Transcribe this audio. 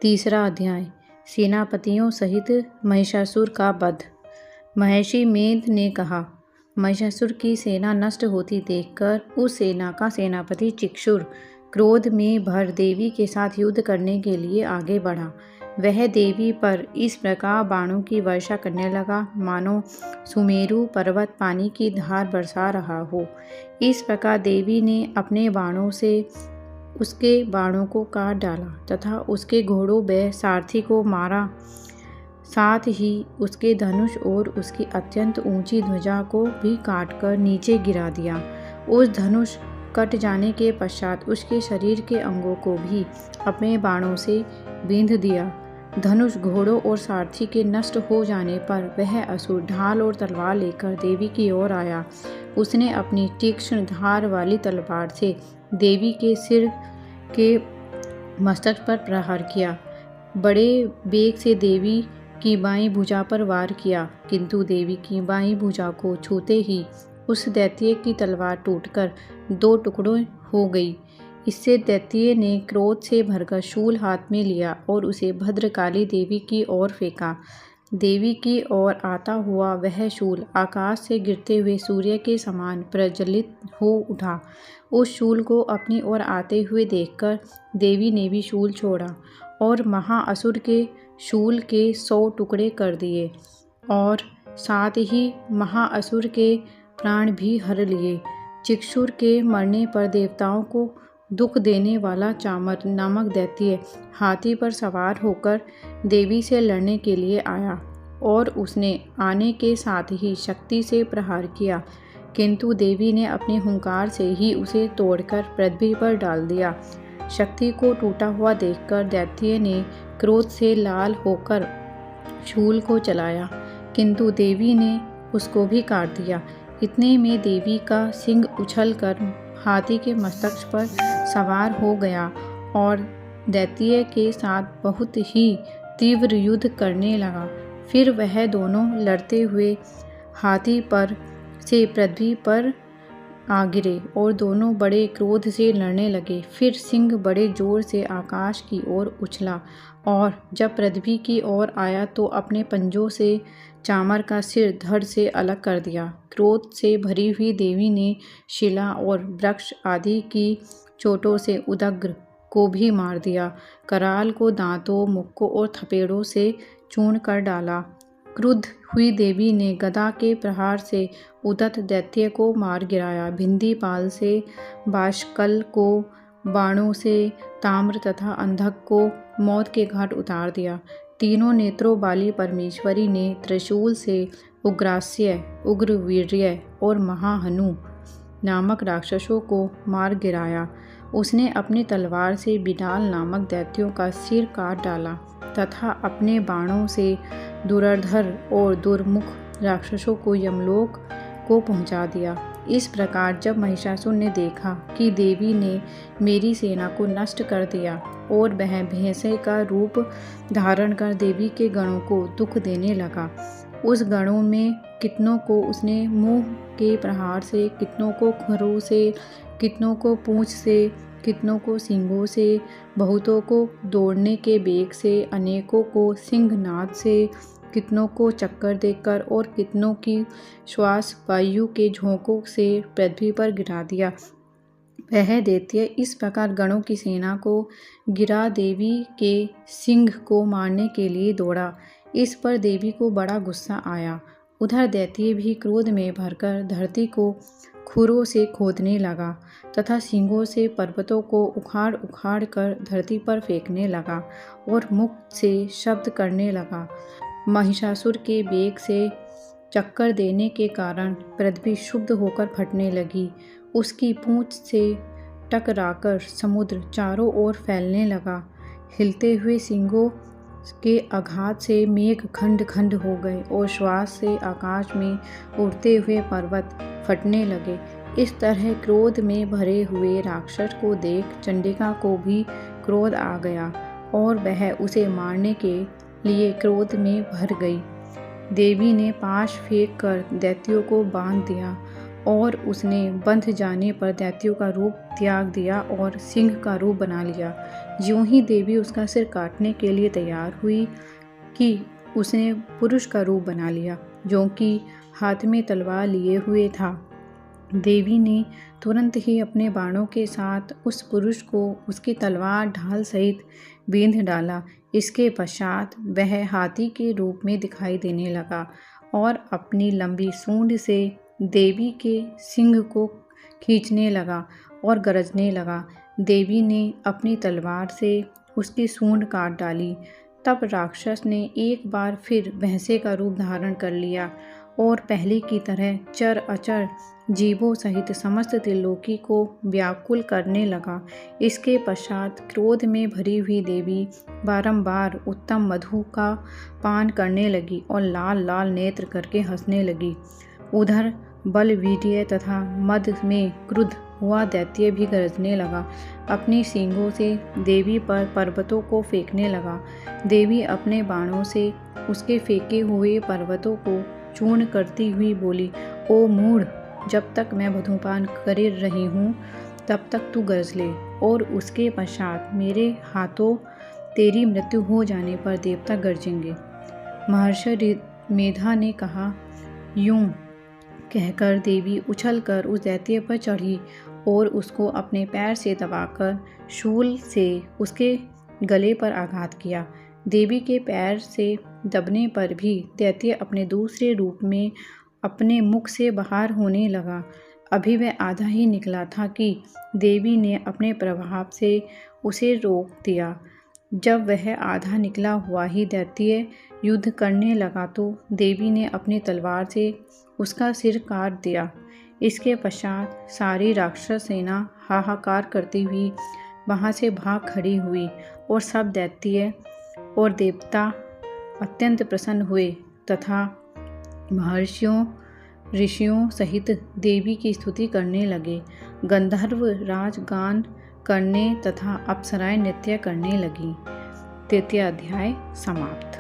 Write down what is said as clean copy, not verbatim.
तीसरा अध्याय सेनापतियों सहित महिषासुर का वध। महर्षि मेध ने कहा, महिषासुर की सेना नष्ट होती देखकर उस सेना का सेनापति चिक्षुर क्रोध में भर देवी के साथ युद्ध करने के लिए आगे बढ़ा। वह देवी पर इस प्रकार बाणों की वर्षा करने लगा मानो सुमेरु पर्वत पानी की धार बरसा रहा हो। इस प्रकार देवी ने अपने बाणों से उसके बाणों को काट डाला तथा उसके घोड़ों व सारथी को मारा, साथ ही उसके धनुष और उसकी अत्यंत ऊंची ध्वजा को भी काटकर नीचे गिरा दिया। उस धनुष कट जाने के पश्चात उसके शरीर के अंगों को भी अपने बाणों से बींध दिया। धनुष घोड़ों और सारथी के नष्ट हो जाने पर वह असुर ढाल और तलवार लेकर देवी की ओर आया। उसने अपनी तीक्ष्ण धार वाली तलवार से देवी के सिर के मस्तक पर प्रहार किया। बड़े वेग से देवी की बाईं भुजा पर वार किया, किंतु देवी की बाईं भुजा को छूते ही उस दैत्य की तलवार टूटकर 2 टुकड़ों हो गई। इससे दैत्य ने क्रोध से भरकर शूल हाथ में लिया और उसे भद्रकाली देवी की ओर फेंका। देवी की ओर आता हुआ वह शूल आकाश से गिरते हुए सूर्य के समान प्रज्वलित हो उठा। उस शूल को अपनी ओर आते हुए देखकर देवी ने भी शूल छोड़ा और महाअसुर के शूल के 100 टुकड़े कर दिए और साथ ही महाअसुर के प्राण भी हर लिए। चिक्षुर के मरने पर देवताओं को दुख देने वाला चामर नामक दैत्य हाथी पर सवार होकर देवी से लड़ने के लिए आया और उसने आने के साथ ही शक्ति से प्रहार किया, किंतु देवी ने अपने हुंकार से ही उसे तोड़कर पृथ्वी पर डाल दिया। शक्ति को टूटा हुआ देखकर दैत्य ने क्रोध से लाल होकर शूल को चलाया, किंतु देवी ने उसको भी काट दिया। इतने में देवी का सिंह उछलकर हाथी के मस्तक पर सवार हो गया और दैत्य के साथ बहुत ही तीव्र युद्ध करने लगा। फिर वह दोनों लड़ते हुए हाथी पर से पृथ्वी पर आ गिरे और दोनों बड़े क्रोध से लड़ने लगे। फिर सिंह बड़े जोर से आकाश की ओर उछला और जब पृथ्वी की ओर आया तो अपने पंजों से चामर का सिर धड़ से अलग कर दिया। क्रोध से भरी हुई देवी ने शिला और वृक्ष आदि की चोटों से उदग्र को भी मार दिया। कराल को दांतों, मुक्कों और थपेड़ों से चूर्ण कर डाला। क्रुद्ध हुई देवी ने गदा के प्रहार से उदत दैत्य को मार गिराया। भिंदीपाल से बाष्कल को बाणों से, ताम्र तथा अंधक को मौत के घाट उतार दिया। तीनों नेत्रों वाली परमेश्वरी ने त्रिशूल से उग्रास्य, उग्रवीर्य और महाहनु नामक राक्षसों को मार गिराया। उसने अपनी तलवार से बिडाल नामक दैत्यों का सिर काट डाला तथा अपने बाणों से दुर्धर और दुर्मुख राक्षसों को यमलोक को पहुंचा दिया। इस प्रकार जब महिषासुर ने देखा कि देवी ने मेरी सेना को नष्ट कर दिया और वह भैंसे का रूप धारण कर देवी के गणों को दुख देने लगा, उस गणों में कितनों को उसने मुंह के प्रहार से, कितनों को खुरों से, कितनों को पूंछ से, कितनों को सींगों से, बहुतों को दौड़ने के बेग से, अनेकों को सिंहनाद से, कितनों को चक्कर देकर और कितनों की श्वास वायु के झोंकों से पृथ्वी पर गिरा दिया। वह दैत्य इस प्रकार गणों की सेना को गिरा देवी के सिंह को मारने के लिए दौड़ा। इस पर देवी को बड़ा गुस्सा आया। उधर दैत्य भी क्रोध में भरकर धरती को खुरों से खोदने लगा तथा सींगों से पर्वतों को उखाड़ उखाड़ कर धरती पर फेंकने लगा और मुख से शब्द करने लगा। महिषासुर के वेग से चक्कर देने के कारण पृथ्वी शुद्ध होकर फटने लगी। उसकी पूंछ से टकराकर समुद्र चारों ओर फैलने लगा। हिलते हुए सींगों के आघात से मेघ खंड खंड हो गए और श्वास से आकाश में उड़ते हुए पर्वत फटने लगे। इस तरह क्रोध में भरे हुए राक्षस को देख चंडिका को भी क्रोध आ गया और वह उसे मारने के लिए क्रोध में भर गई। देवी ने पाश फेंक कर दैत्यों को बांध दिया और उसने बंध जाने पर दैत्यों का रूप त्याग दिया और सिंह का रूप बना लिया। यूं ही देवी उसका सिर काटने के लिए तैयार हुई कि उसने पुरुष का रूप बना लिया, जो कि हाथ में तलवार लिए हुए था। देवी ने तुरंत ही अपने बाणों के साथ उस पुरुष को उसकी तलवार ढाल सहित बींध डाला। इसके पश्चात वह हाथी के रूप में दिखाई देने लगा और अपनी लंबी सूंड से देवी के सिंग को खींचने लगा और गरजने लगा। देवी ने अपनी तलवार से उसकी सूंड काट डाली। तब राक्षस ने एक बार फिर भैंसे का रूप धारण कर लिया और पहले की तरह चर अचर जीवों सहित समस्त त्रिलोकी को व्याकुल करने लगा। इसके पश्चात क्रोध में भरी हुई देवी बारंबार उत्तम मधु का पान करने लगी और लाल लाल नेत्र करके हंसने लगी। उधर बल वीर्य तथा मद में क्रुद्ध हुआ दैत्य भी गरजने लगा। अपनी सींगों से देवी पर पर्वतों को फेंकने लगा। देवी अपने बाणों से उसके फेंके हुए पर्वतों को चूर्ण करती हुई बोली, ओ मूढ़, जब तक मैं मधुपान कर रही हूँ तब तक तू गरज ले, और उसके पश्चात मेरे हाथों तेरी मृत्यु हो जाने पर देवता गरजेंगे। महर्षि मेधा ने कहा। यूं कहकर देवी उछलकर उस दैत्य पर चढ़ी और उसको अपने पैर से दबाकर शूल से उसके गले पर आघात किया। देवी के पैर से दबने पर भी दैत्य अपने दूसरे रूप में अपने मुख से बाहर होने लगा। अभी वह आधा ही निकला था कि देवी ने अपने प्रभाव से उसे रोक दिया। जब वह आधा निकला हुआ ही दैत्य युद्ध करने लगा तो देवी ने अपनी तलवार से उसका सिर काट दिया। इसके पश्चात सारी राक्षस सेना हाहाकार करती हुई वहाँ से भाग खड़ी हुई और सब दैत्य और देवता अत्यंत प्रसन्न हुए तथा महर्षियों ऋषियों सहित देवी की स्तुति करने लगे। गंधर्व राज गान करने तथा अप्सराएं नृत्य करने लगी। तृतीय अध्याय समाप्त।